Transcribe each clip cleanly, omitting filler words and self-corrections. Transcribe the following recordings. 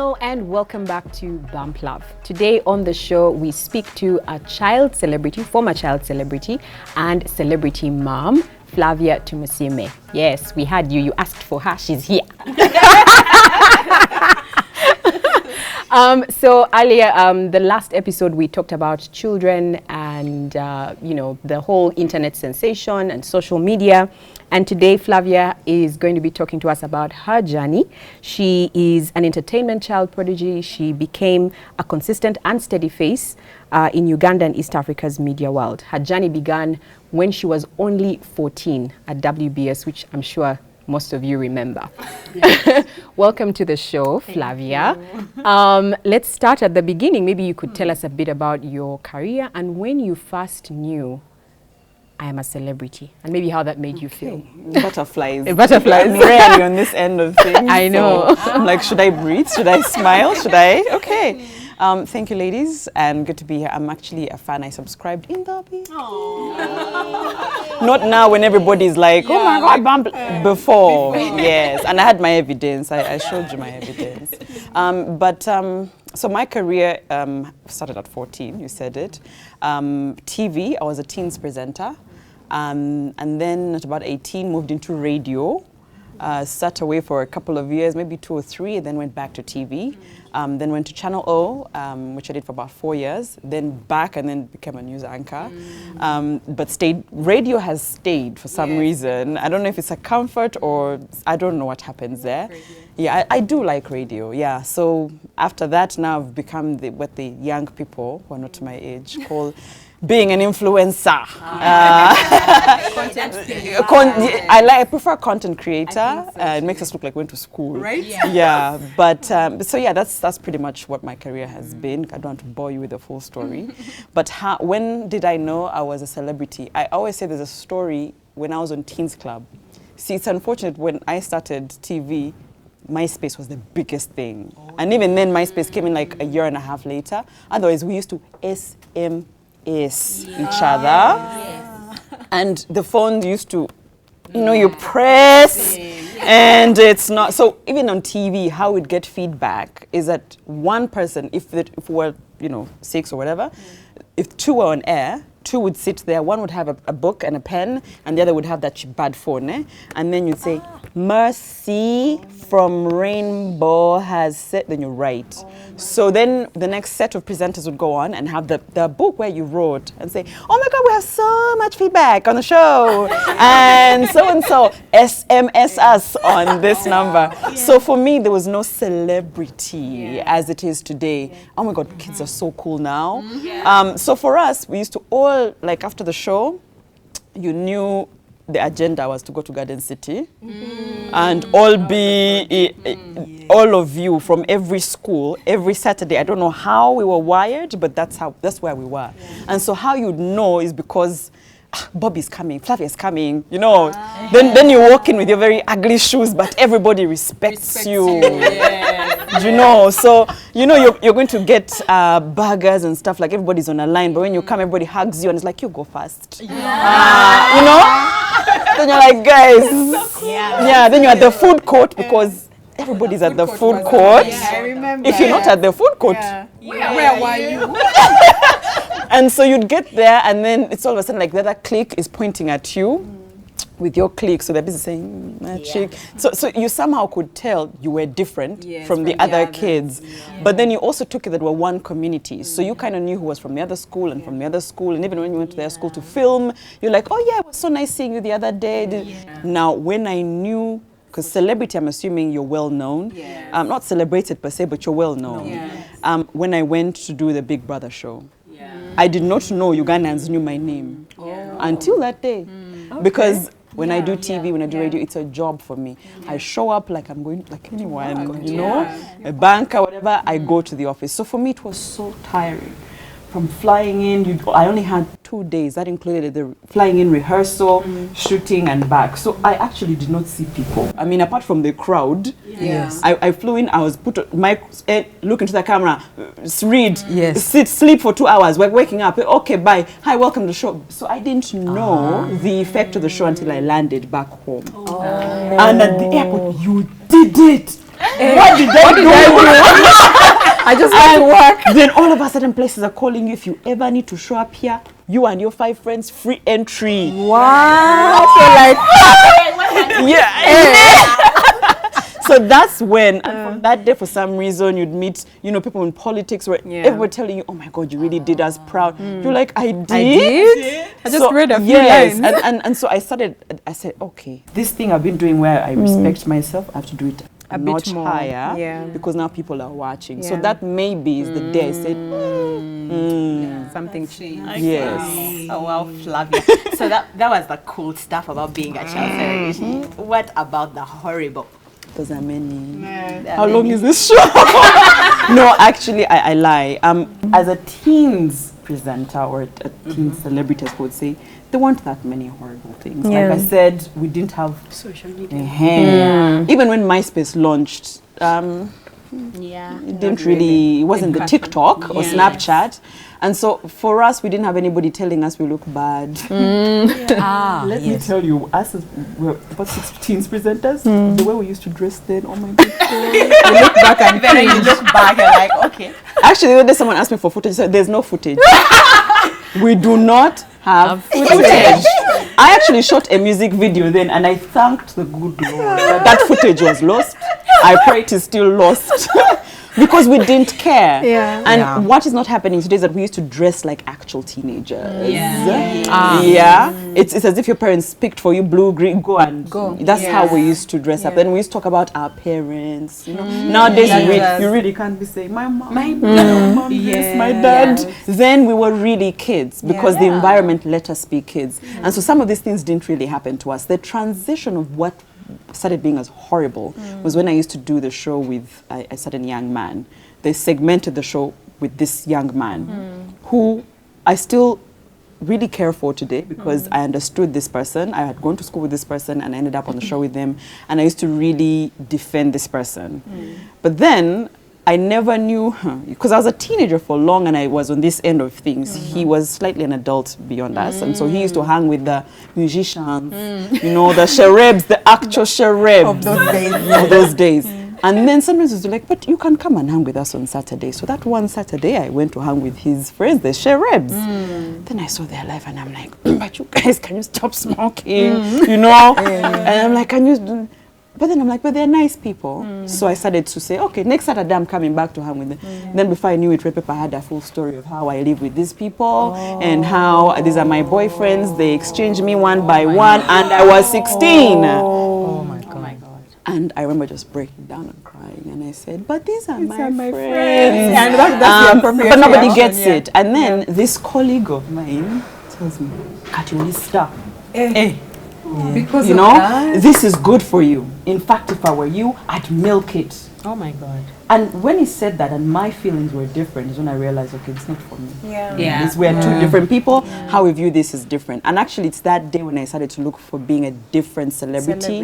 Hello and welcome back to Bump Love. Today on the show, we speak to a child celebrity, former child celebrity and celebrity mom, Flavia Tumusiime. Yes, we had you. You asked for her. She's here. So earlier, the last episode, we talked about children and, the whole internet sensation and social media. And today, Flavia is going to be talking to us about her journey. She is an entertainment child prodigy. She became a consistent and steady face in Uganda and East Africa's media world. Her journey began when she was only 14 at WBS, which I'm sure most of you remember. Yes. Welcome to the show, Flavia. Let's start at the beginning. Maybe you could tell us a bit about your career and when you first knew I am a celebrity, and maybe how that made you feel. Butterflies. Butterflies. Rarely on this end of things. I know. So I'm like, should I breathe? Should I smile? Should I? Okay. Thank you, ladies, and good to be here. I'm actually a fan. I subscribed in the beginning. Not now when everybody's like, oh my God, bump. Before. Yes, and I had my evidence. I showed you my evidence. So my career started at 14, you said it. TV, I was a teens presenter. And then at about 18, moved into radio. Sat away for a couple of years, maybe 2 or 3, and then went back to TV. Then went to Channel O, which I did for about 4 years. Then back and then became a news anchor. But radio has stayed for some reason. I don't know if it's a comfort or I don't know what happens there. Yeah, I do like radio, yeah. So after that, now I've become what the young people, who are not my age, call being an influencer. I prefer content creator. So it makes us look like we went to school. Right? Yeah. But so yeah, that's pretty much what my career has been. I don't want to bore you with the full story. But when did I know I was a celebrity? I always say there's a story when I was on Teens Club. See, it's unfortunate when I started TV, MySpace was the biggest thing. And even then, MySpace came in like a year and a half later. Otherwise, we used to SMS each other. And the phone used to, you press and it's not. So even on TV, how we'd get feedback is that one person, if we're, 6 or whatever, if 2 were on air, 2 would sit there, one would have a book and a pen, and the other would have that bad phone, and then you'd say, Mercy from Rainbow has said, then you write. So then the next set of presenters would go on and have the book where you wrote and say, oh my God, we have so much feedback on the show. And so SMS us on this number. So for me, there was no celebrity as it is today. Oh my God, kids are so cool now. So for us, we used to all, like after the show, you knew the agenda was to go to Garden City and all of you from every school, every Saturday. I don't know how we were wired, but that's where we were. And so how you'd know is because Bobby's coming, Flavia's coming, Then you walk in with your very ugly shoes, but everybody respects you. So you're going to get burgers and stuff, like everybody's on a line, but when you come, everybody hugs you and it's like, you go first. Then you're like, guys, then you're at the food court because everybody's at the food court. I remember. If you're not at the food court, where were you? And so you'd get there and then it's all of a sudden like the other clique is pointing at you with your clique. So they're busy saying, chick. So you somehow could tell you were different from the other kids. But then you also took it that we're one community. So you kind of knew who was from the other school and from the other school. And even when you went to their school to film, you're like, oh yeah, it was so nice seeing you the other day. Now, when I knew, because celebrity, I'm assuming you're well known. Not celebrated per se, but you're well known. When I went to do the Big Brother show, I did not know Ugandans knew my name until that day. Because when I do TV, when I do radio, it's a job for me. I show up like I'm going, like anyone, a banker, whatever, I go to the office. So for me, it was so tiring. From flying in, I only had 2 days. That included the flying in rehearsal, shooting, and back. So I actually did not see people. I mean, apart from the crowd, I flew in, I was put on look into the camera, read, sit, sleep for 2 hours, waking up, okay, bye, hi, welcome to the show. So I didn't know the effect of the show until I landed back home. And at the airport, you did it. What did I do? I just went to work. Then all of a sudden places are calling you. If you ever need to show up here, you and your 5 friends, free entry. Wow. So like, Yeah. So that's when, and from that day, for some reason, you'd meet, people in politics where everyone telling you, oh my God, you really did us proud. You're like, I did? I just read a few yes, lines. And so I said, okay, this thing I've been doing where I respect myself, I have to do it a notch bit more. higher. Yeah. Because now people are watching. Yeah. So that maybe is the day I said, Something changed. yes. Oh wow, Flavia. So that was the cool stuff about being a child celebrity. What about the horrible? Those are many. There are How long many. is this show? No, actually, I lie. As a teens presenter or a teen celebrity, I would say, there weren't that many horrible things. Yeah. Like I said, we didn't have Social media. Even when MySpace launched, Yeah. it didn't really, it wasn't the TikTok or Yeah. Snapchat. And so for us, we didn't have anybody telling us we look bad. Let me tell you, us as we're about 16 presenters, the way we used to dress then, oh my God. You look back and then you look back and like, okay. Actually, the other day someone asked me for footage, I said, there's no footage. We do not have footage. I actually shot a music video then and I thanked the good Lord that that footage was lost. I pray it is still lost. Because we didn't care. Yeah. And what is not happening today is that we used to dress like actual teenagers. Yeah. It's as if your parents picked for you blue, green, go. That's how we used to dress up. Then we used to talk about our parents. Nowadays you really can't be saying my mom, my dad. Then we were really kids because the environment let us be kids. And so some of these things didn't really happen to us. The transition of what started being as horrible was when I used to do the show with a certain young man. They segmented the show with this young man who I still really care for today because I understood this person. I had gone to school with this person and I ended up on the show with them, and I used to really defend this person. But then I never knew, because I was a teenager for long and I was on this end of things. He was slightly an adult beyond us. And so he used to hang with the musicians, the sherebs, the actual sherebs of those days. And then sometimes he was like, but you can come and hang with us on Saturday. So that one Saturday I went to hang with his friends, the sherebs. Then I saw their life and I'm like, but you guys, can you stop smoking? And I'm like, can you... But then I'm like, but they're nice people. So I started to say, okay, next Saturday I'm coming back to hang with them. Then before I knew it, Red Pepper had a full story of how I live with these people and how these are my boyfriends. They exchanged me one by one and I was 16. Oh my God. And I remember just breaking down and crying. And I said, but these are my friends. And that's the appropriate but nobody reaction, gets it. And then this colleague of mine tells me, Kati, will you stop? Because You of know, that? this is good for you. In fact, if I were you, I'd milk it. Oh my God. And when he said that and my feelings were different is when I realized, okay, it's not for me. Yeah. We're two different people. How we view this is different. And actually, it's that day when I started to look for being a different celebrity.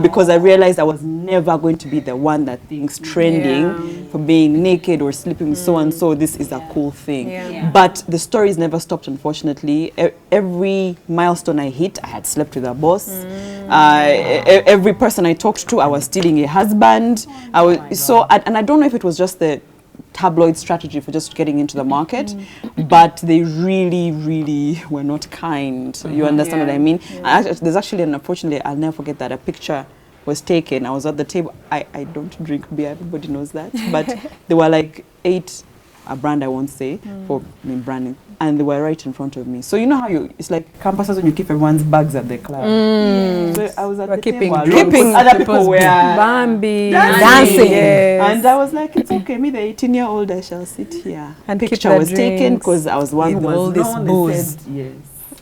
Because I realized I was never going to be the one that thinks trending for being naked or sleeping with so-and-so. This is a cool thing. But the stories never stopped, unfortunately. Every milestone I hit, I had slept with a boss. Every person I talked to, I was stealing a husband. And I don't know if it was just the tabloid strategy for just getting into the market, but they really, really were not kind. You understand what I mean? There's actually, and unfortunately, I'll never forget that a picture was taken. I was at the table. I don't drink beer, everybody knows that. But there were like 8, a brand I won't say, for branding, and they were right in front of me. So you know how it's like campuses when you keep everyone's bags at the club. So I was at the keeping table alone because other people were Bambi dancing. Yes. And I was like, it's okay, me the 18-year-old, I shall sit here. And keep Picture the was taken drinks. because I was one With who was all this known. They booze. said yes.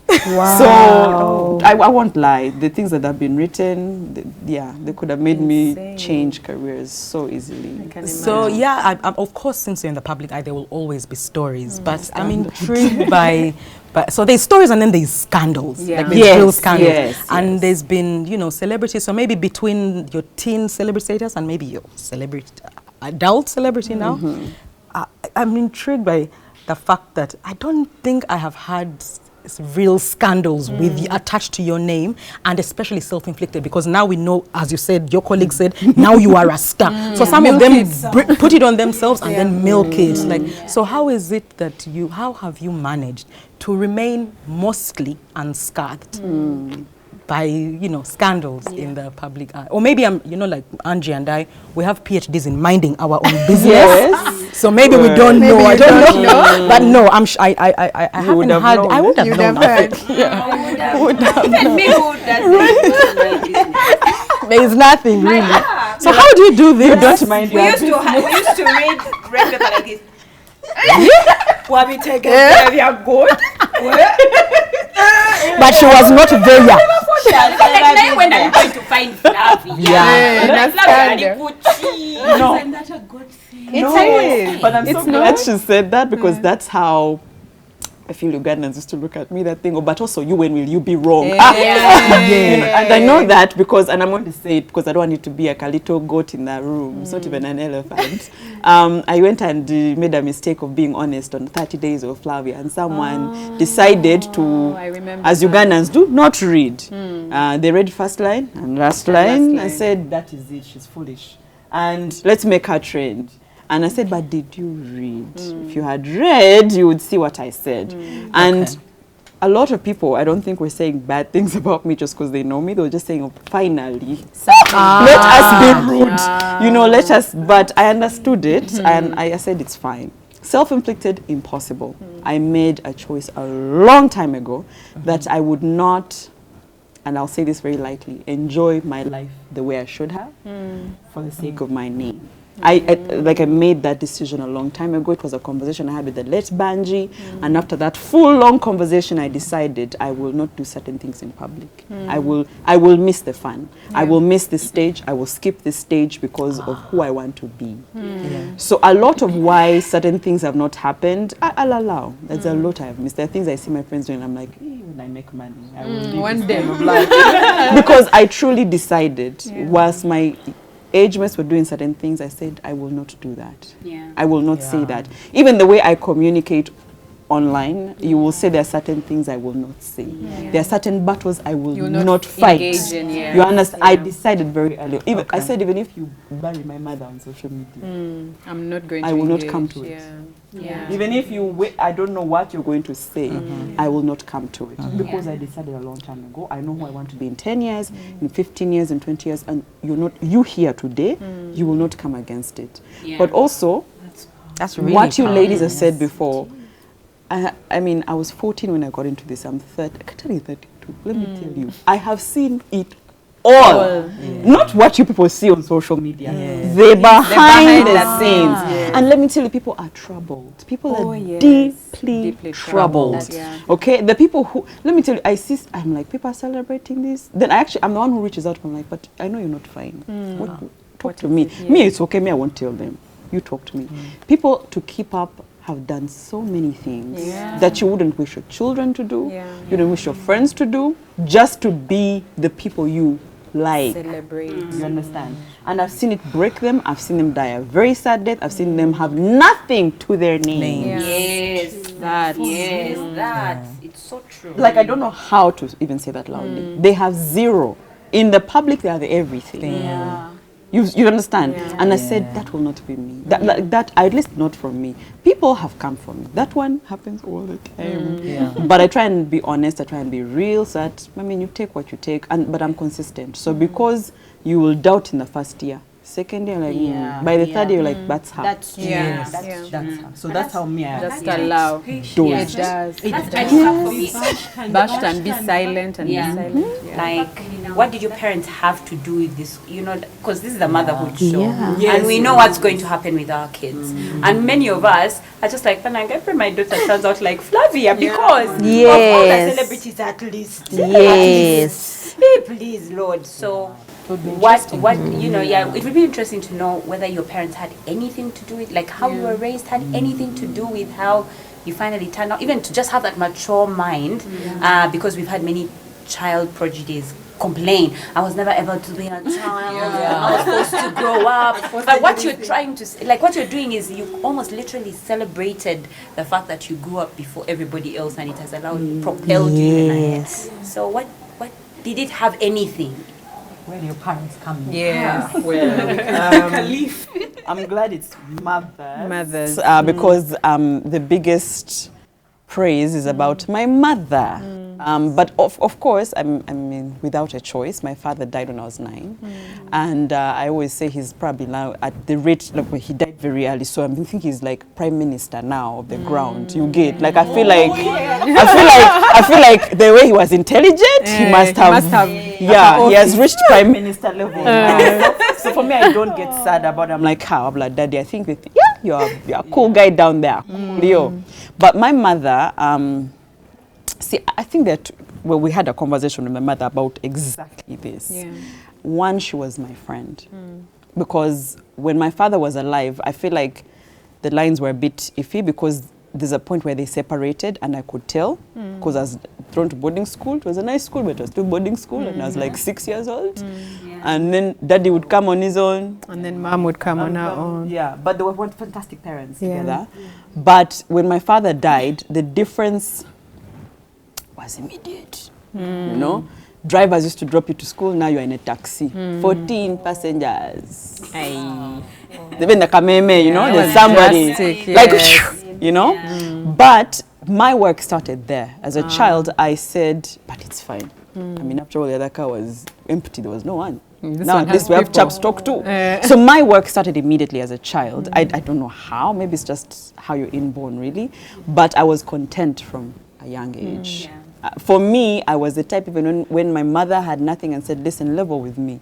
Wow. So I won't lie, the things that have been written, they could have made me change careers so easily. So yeah, of course, since you're in the public eye, there will always be stories. But I'm intrigued by. So there's stories and then there's scandals. Like there's real scandals. And there's been, celebrities. So maybe between your teen celebrity status and maybe your adult celebrity now, I'm intrigued by the fact that I don't think I have had real scandals with attached to your name, and especially self-inflicted, because now we know, as you said, your colleague said, now you are a star. So some of them put it on themselves and then milk it. So how is it that how have you managed to remain mostly unscathed by, scandals in the public eye? Or maybe like Angie and I, we have PhDs in minding our own business. So maybe we don't know. I don't know. But no, I haven't had. I would have known. Even me who doesn't. There is nothing really. So how do you do this? You don't mind. We used to read red paper like this. What we take Flavia good. But she was not there. Like when I'm going to find Flavia. No. Isn't that a good thing? No, but I'm so glad she said that, because that's how I feel Ugandans used to look at me, that thing, but also you, when will you be wrong? And I know that because, and I'm going to say it because I don't want it to be like a little goat in that room. It's not even an elephant. I went and made a mistake of being honest on 30 Days of Flavia, and someone decided to, as Ugandans do, not read. They read first line and last line. I said, that is it, she's foolish. And let's make her trend. And I said, but did you read? If you had read, you would see what I said. And a lot of people, I don't think were saying bad things about me just because they know me. They were just saying, oh, finally, let us be rude. Let us, but I understood it, and I said, it's fine. Self-inflicted, impossible. I made a choice a long time ago that I would not, and I'll say this very lightly, enjoy my life the way I should have for the sake of my name. I made that decision a long time ago. It was a conversation I had with the late Banji, and after that full long conversation, I decided I will not do certain things in public. I will miss the fun. I will miss the stage. I will skip the stage because of who I want to be. So a lot of why certain things have not happened, I'll allow. There's a lot I have missed. There are things I see my friends doing, I'm like, when I make money, I will live one day of life. Because I truly decided, whilst my age mates were doing certain things, I said, I will not do that. I will not say that. Even the way I communicate online, you will say there are certain things I will not say. There are certain battles I will not fight. You understand? I decided very early. Even, I said, even if you bury my mother on social media, I'm not going to I will engage. not come to it. Even if you wait, I don't know what you're going to say, I will not come to it. Because I decided a long time ago, I know who I want to be in 10 years, in 15 years, in 20 years, and you here today, you will not come against it. But also, that's really what you ladies have said before, I mean, I was 14 when I got into this. I'm 30, actually 32. Let me tell you, I have seen it all. Not what you people see on social media. They're behind the scenes. And let me tell you, people are troubled. People are deeply troubled. Okay? The people who, let me tell you, I'm like, people are celebrating this. Then I'm the one who reaches out. I'm like, but I know you're not fine. Talk to me. Me, it's okay. Me, I won't tell them. You talk to me. People, to keep up, have done so many things that you wouldn't wish your children to do, you wouldn't wish your friends to do, just to be the people you like. Celebrate. You understand? And I've seen it break them. I've seen them die a very sad death. I've seen them have nothing to their name. Yes, that. It's so true. Like, I don't know how to even say that loudly. They have zero. In the public, they are the everything. You understand? And I said, that will not be me. That at least not from me. People have come for me. That one happens all the time. But I try and be honest. I try and be real. So that, I mean, you take what you take. But I'm consistent. So because you will doubt in the first year, second year, like, by the third year, you're like, that's how. That's that's how. So that's how me, I just allow. do it. It does. That's for me. Bashed and be silent and be silent. Like, what did your parents have to do with this? You know, because this is a motherhood show, and we know what's going to happen with our kids. And many of us are just like, when I get my daughter turns out like Flavia because of all the celebrities at least. Please, Lord. So. What you know, it would be interesting to know whether your parents had anything to do with, like, how you were raised had anything to do with how you finally turned out, even to just have that mature mind, because we've had many child prodigies complain, I was never able to be a child, I was supposed to grow up. But what you're trying to say, like what you're doing is you almost literally celebrated the fact that you grew up before everybody else, and it has allowed propelled you in life. So what did it have anything? Where do your parents come in? Yeah. I'm glad it's mothers. Mothers. Because the biggest praise is about my mother. But of course, I mean, without a choice. My father died when I was 9. And I always say he's probably now at the rate, like he died very early. So I think he's like prime minister now of the ground. You get, like, I feel like the way he was intelligent, he must have he has reached prime minister level now. So for me, I don't get sad about it. I'm like, how, daddy, I think that, you're a cool guy down there. Leo. But my mother, see, I think that, well, we had a conversation with my mother about exactly this. Yeah. One, she was my friend. Because when my father was alive, I feel like the lines were a bit iffy because there's a point where they separated and I could tell because I was thrown to boarding school. It was a nice school, but it was still boarding school and I was like 6 years old. And then daddy would come on his own. And then mom would come on her own. Yeah, but they were fantastic parents together. But when my father died, the difference was immediate. You know, drivers used to drop you to school. Now you're in a taxi, 14 passengers. Even the kameme, you know, there's somebody like, you know. But my work started there. As a child, I said, but it's fine. I mean, after all, the other car was empty. There was no one. Now at least we have chaps talk too. So my work started immediately as a child. I don't know how. Maybe it's just how you're inborn, really. But I was content from a young age. For me, I was the type, even when my mother had nothing and said, listen, level with me.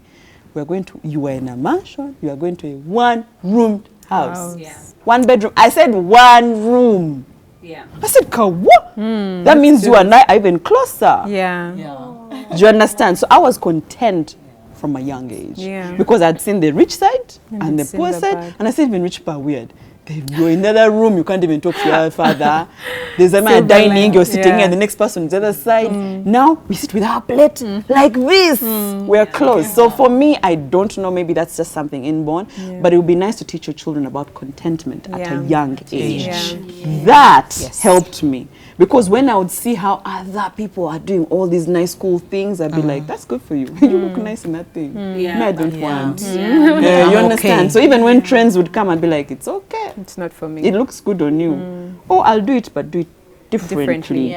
You are in a mansion, you are going to a one-room house. One bedroom. I said one room. I said, what? That means you and I are even closer. Do you understand? So I was content from a young age. Because I'd seen the rich side and the poor side. And I said, even rich people are weird. They go in another room, you can't even talk to your father. There's a man dining, you're sitting and the next person is the other side. Now we sit with our plate like this. We're close. So for me, I don't know, maybe that's just something inborn, but it would be nice to teach your children about contentment at a young age. That helped me. Because when I would see how other people are doing all these nice, cool things, I'd be like, that's good for you. You look nice in that thing. No, I don't want. You understand? So even when trends would come, I'd be like, it's okay. It's not for me. It looks good on you. Oh, I'll do it, but do it differently.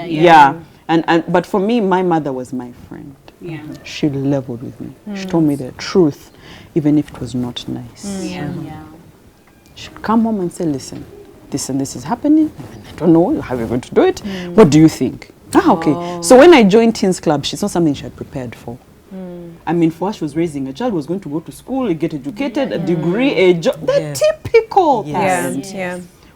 But for me, my mother was my friend. She leveled with me. She told me the truth, even if it was not nice. She'd come home and say, listen, this and this is happening. I don't know how you're going to do it. What do you think? Okay. So when I joined Teens Club, it's not something she had prepared for. I mean, for us, she was raising a child, was going to go to school, get educated, a degree, a job. The typical parent.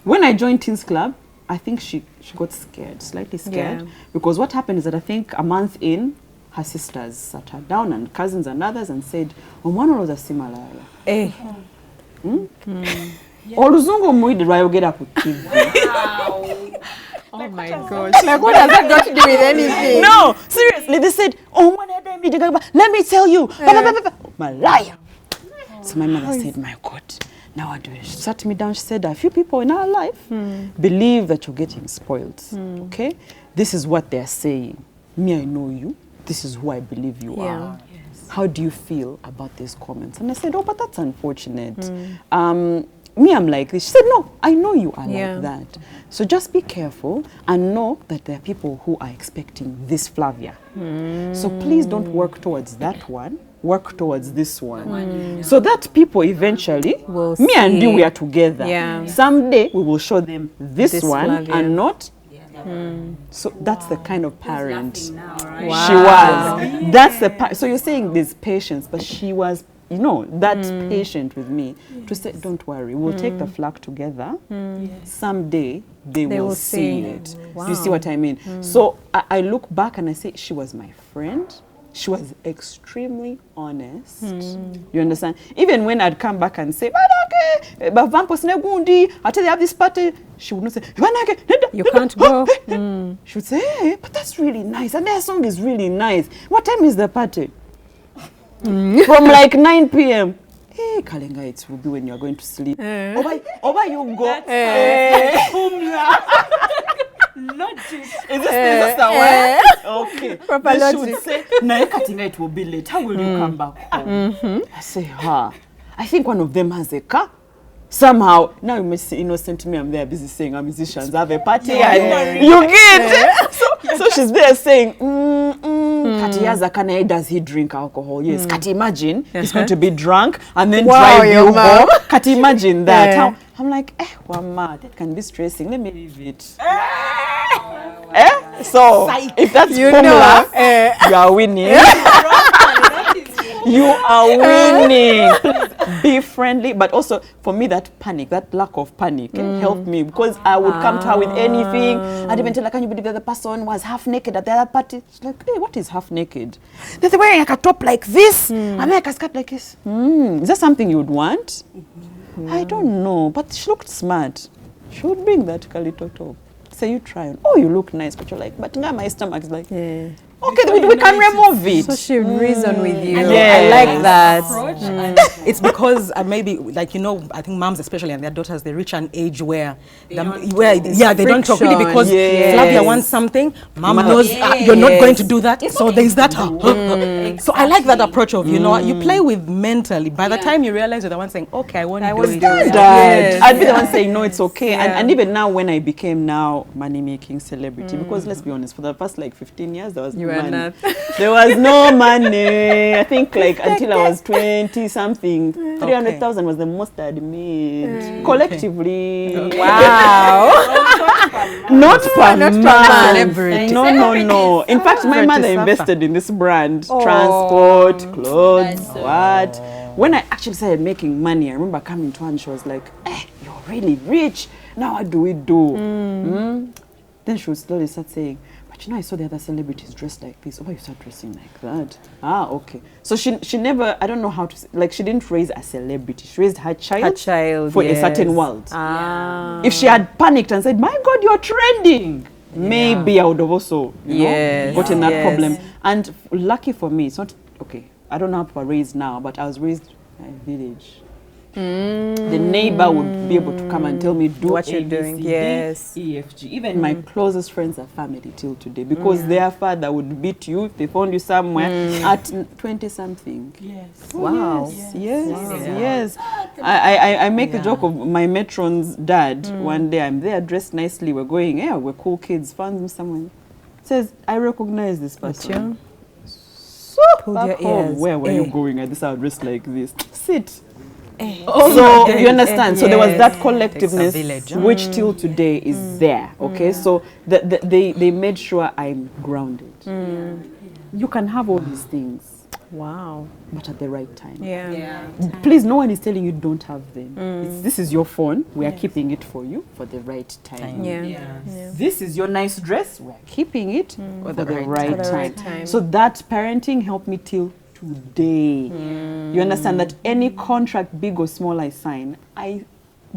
When I joined Teens Club, I think she got scared, slightly scared. Because what happened is that I think a month in, her sisters sat her down and cousins and others and said, Omwana was a similar. Oluzungu muide rwayogera ku TV. Oh my gosh. Like, what has that got to do with anything? No, seriously, they said, let me tell you. Malaya. So my mother said, my God, now what do you? She sat me down, she said, a few people in our life believe that you're getting spoiled. Okay? This is what they're saying. Me, I know you. This is who I believe you are. How do you feel about these comments? And I said, oh, but that's unfortunate. Me, I'm like this. She said, no, I know you are like that. So just be careful and know that there are people who are expecting this Flavia. So please don't work towards that one. Work towards this one. So that people eventually, me and you, we are together. Someday we will show them this one Flavia. And not. So that's the kind of parent she was. That's the so you're saying there's patience, but she was, you know, that patient with me to say, don't worry, we'll take the flag together. Someday they will see it. Do you see what I mean? So I look back and I say, she was my friend. She was extremely honest. You understand? Even when I'd come back and say, but okay, but Vampos Negundi, I tell you, have this party. She would not say, You can't go. She would say, hey, but that's really nice. And their song is really nice. What time is the party? From like 9 p.m. Hey, Kalenga, it will be when you are going to sleep. Over you go. Logic. Is this the way? Okay. Proper logic. Should say, no, Katinga, it will be late. How will you come back home? I say, I think one of them has a car. Somehow, now you must see innocent me, I'm there busy saying our musicians have a party. And you get so she's there saying, Kati Yazakane, does he drink alcohol? Yes. Kati, imagine he's going to be drunk and then drive you home. Kati, imagine that. I'm like, Wama, that can be stressing. Let me leave it. So, if that's formula, you are winning. You are winning. Please be friendly, but also for me that panic, that lack of panic helped me, because I would come to her with anything. I'd even tell her, can you believe the other person was half naked at the other party? She's like, hey, what is half naked? They're wearing like a top like this, and like a skirt like this. Is that something you would want? I don't know, but she looked smart. She would bring that Kalito top. Say, you try on. Oh, you look nice, but you're like, but now my stomach is like, okay, we can remove it. So she reasoned with you. I like that. It's because maybe, like, I think moms especially and their daughters, they reach an age where they don't talk really, because Flavia wants something, mom knows you're not going to do that, so there's that. So I like that approach of, you play with mentally. By the time you realize you're the one saying, okay, I want to do it. I'd be the one saying, no, it's okay. And even now, when I became money-making celebrity, because let's be honest, for the past like 15 years, there was there was no money. I think like until I was 20 something, 300,000 was the most I'd made collectively. Wow. Not per month. Celebrity. No. In fact, my mother invested in this brand, transport, clothes, what. When I actually started making money, I remember coming to her and she was like, you're really rich. Now what do we do? Then she would slowly start saying, but I saw the other celebrities dressed like this. Why you start dressing like that? Okay. So she never, I don't know how to say, like, she didn't raise a celebrity. She raised her child for a certain world. If she had panicked and said, my God, you're trending, maybe I would have also, gotten that problem. And lucky for me, it's not, okay, I don't know how people are raised now, but I was raised in a village. The neighbor would be able to come and tell me, do what A, you're B, doing. C, D, Yes. E, F, G. Even my closest friends are family till today, because their father would beat you if they found you somewhere at 20-something. Yes. Wow. Yes. I make the joke of my matron's dad. One day I'm there dressed nicely. We're going, we're cool kids. Found him somewhere. Says, I recognize this person. So back home, where were you going at this hour dressed like this? Sit. So you understand. So there was that collectiveness, which till today is there. Okay, so they made sure I'm grounded. You can have all these things, but at the right time. Please, no one is telling you don't have them. This is your phone. We are keeping it for you for the right time. This is your nice dress. We are keeping it for the right time. So that parenting helped me till today. You understand that any contract, big or small, I sign, I,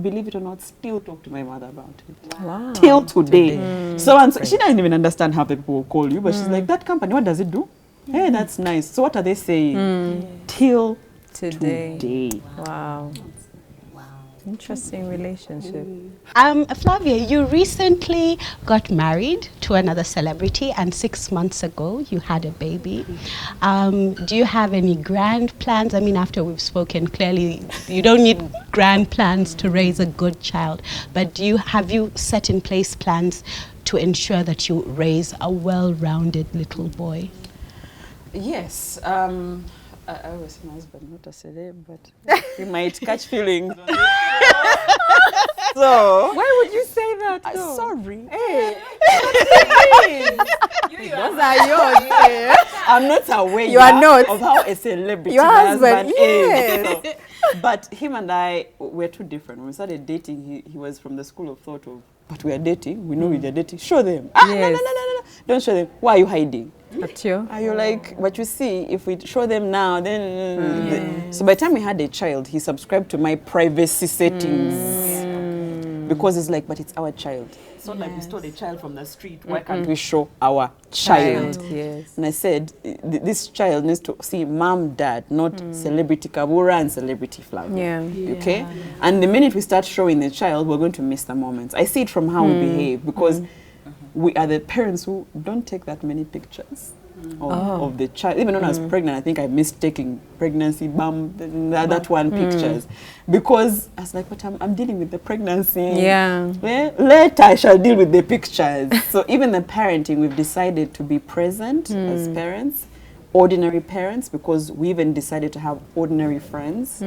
believe it or not, still talk to my mother about it. Till today. So she doesn't even understand how people will call you, but she's like, that company, what does it do? Hey, that's nice. So what are they saying? Till today. Wow. Interesting relationship. Flavia, you recently got married to another celebrity, and 6 months ago you had a baby. Do you have any grand plans? I mean, after we've spoken, clearly you don't need grand plans to raise a good child, but have you set in place plans to ensure that you raise a well-rounded little boy? Yes. I was my husband, not a celeb, but he might catch feelings. So Why would you say that? sorry. Hey. Those are yours. I'm not aware You are not. of how a celebrity Your husband, is. yes. So, but him and I were too different. When we started dating, he was from the school of thought of, but we are dating, we know we are dating, show them. No. Don't show them. Why are you hiding? That's you. Are you like, but you see, if we show them now, then... So by the time we had a child, he subscribed to my privacy settings. Because it's like, but it's our child. It's not like we stole a child from the street. Why can't we show our child? Yes. And I said, this child needs to see mom, dad, not celebrity Kabura and celebrity Flavia. Okay? And the minute we start showing the child, we're going to miss the moments. I see it from how we behave, because we are the parents who don't take that many pictures of the child. Even when I was pregnant, I think I missed taking pregnancy that one pictures, because I was like, but I'm dealing with the pregnancy. Later I shall deal with the pictures. So even the parenting, we've decided to be present as parents, ordinary parents, because we even decided to have ordinary friends,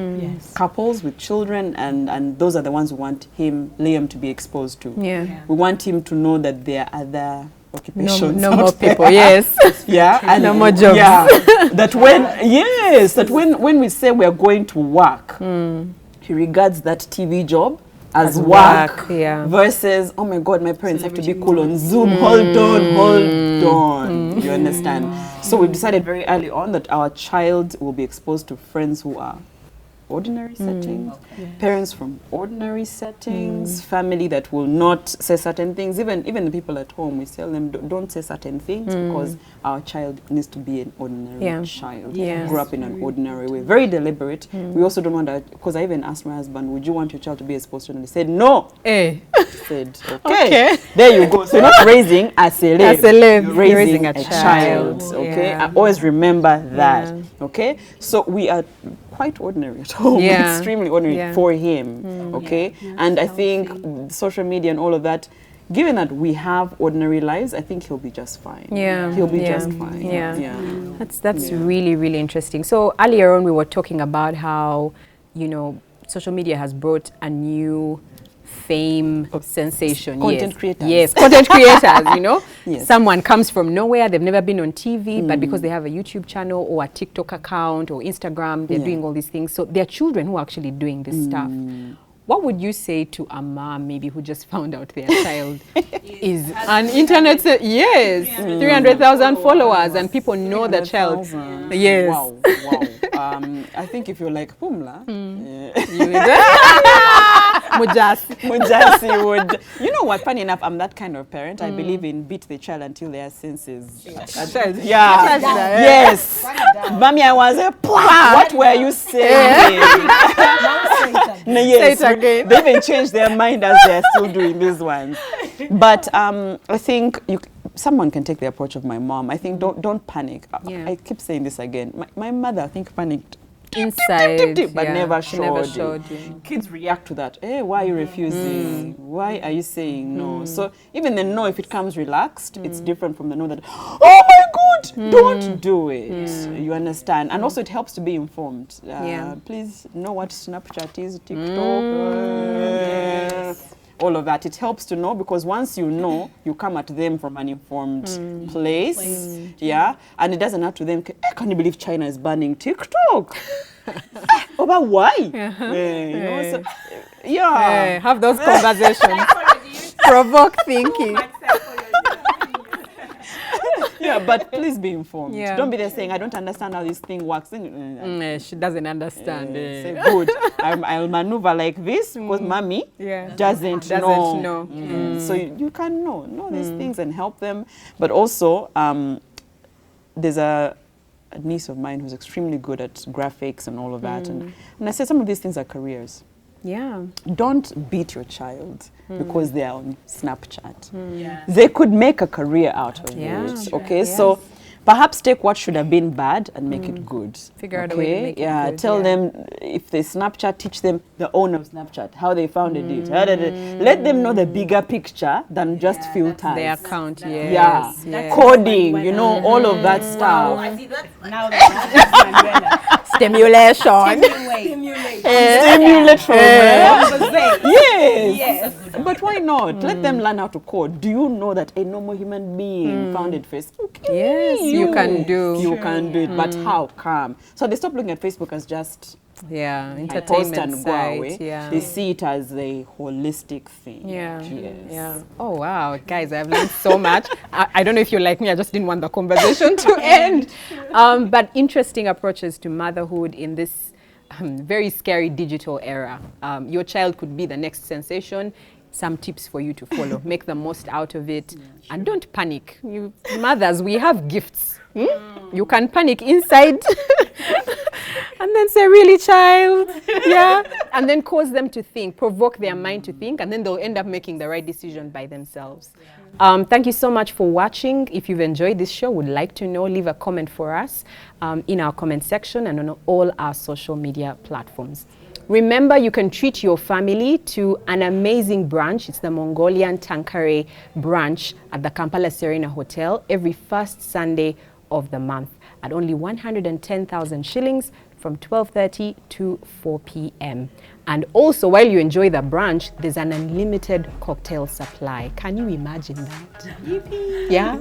couples with children, and those are the ones we want Liam to be exposed to. We want him to know that there are other occupations. No more people, and no more jobs. That when we say we are going to work, he regards that TV job as work, versus, oh my God, my parents have to be cool on Zoom. Hold on. You understand? So we decided very early on that our child will be exposed to friends who are ordinary settings, parents from ordinary settings, family that will not say certain things. Even the people at home, we tell them, don't say certain things, because our child needs to be an ordinary child, grow up in an ordinary way. Very deliberate. We also don't want that, because I even asked my husband, would you want your child to be exposed to? And he said, no. He said, okay. There you go. So you're not raising a celeb. You're raising a child. Okay. I always remember that. Okay. So we are quite ordinary at home, extremely ordinary for him, okay? And I think social media and all of that, given that we have ordinary lives, I think he'll be just fine. He'll be just fine. That's really, really interesting. So earlier on, we were talking about how, social media has brought a new fame sensation. Content creators. Yes, content creators, Someone comes from nowhere, they've never been on TV, but because they have a YouTube channel or a TikTok account or Instagram, they're doing all these things. So they're children who are actually doing this stuff. What would you say to a mom maybe who just found out their child is an internet, 300,000 followers, and people know the child? Wow. I think if you're like Pumla, Mujasi would. You know what? Funny enough, I'm that kind of parent. I believe in beat the child until their senses. Yes. Mommy, I was a what were you saying? No, yes. Say it again. They even change their mind as they're still doing these ones. But I think someone can take the approach of my mom. I think don't panic. I keep saying this again. My mother, I think, panicked inside, but never showed you. Kids react to that. Hey, why are you refusing? Why are you saying no? So even the no, if it comes relaxed, it's different from the no that, oh my God, don't do it. You understand? And also it helps to be informed. Please know what Snapchat is, TikTok, all of that. It helps to know, because once you know, you come at them from an informed place. And it doesn't have to them, can you believe China is banning TikTok? But why? Have those conversations. Provoke thinking. But please be informed. Don't be there saying, I don't understand how this thing works. She doesn't understand. Say, good. I'll maneuver like this because mommy doesn't know. So you can know these things and help them. But also, there's a niece of mine who's extremely good at graphics and all of that. And I said some of these things are careers. Don't beat your child because they are on Snapchat. They could make a career out of it. Okay, so perhaps take what should have been bad and make it good. Figure out a way to make it good. Tell them if they Snapchat, teach them the owner of Snapchat, how they founded it. Let them know the bigger picture than just filters. Their account, coding, all of that stuff. I see that now. Stimulation. Stimulate from yes. But why not? Let them learn how to code. Do you know that a normal human being founded Facebook? Yes, you can do. You can do it. But how come? So they stop looking at Facebook as just Yeah, post entertainment and go away. side. Yeah. They see it as a holistic thing. Yeah. Yes. Yeah. Oh wow, guys, I've learned so much. I don't know if you're like me. I just didn't want the conversation to end. But interesting approaches to motherhood in this very scary digital era. Your child could be the next sensation. Some tips for you to follow. Make the most out of it, and don't panic. You mothers, we have gifts. You can panic inside. And then say, really, child? Yeah. And then cause them to think, provoke their mind to think, and then they'll end up making the right decision by themselves. Thank you so much for watching. If you've enjoyed this show, would like to know, leave a comment for us in our comment section and on all our social media platforms. Remember, you can treat your family to an amazing brunch. It's the Mongolian Tankare brunch at the Kampala Serena Hotel every first Sunday of the month at only 110,000 shillings from 12:30 to 4 p.m. And also, while you enjoy the brunch, there's an unlimited cocktail supply. Can you imagine that? Yippee. Yeah?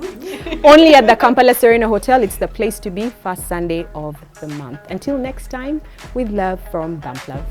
Only at the Kampala Serena Hotel. It's the place to be, first Sunday of the month. Until next time, with love from Bump Love.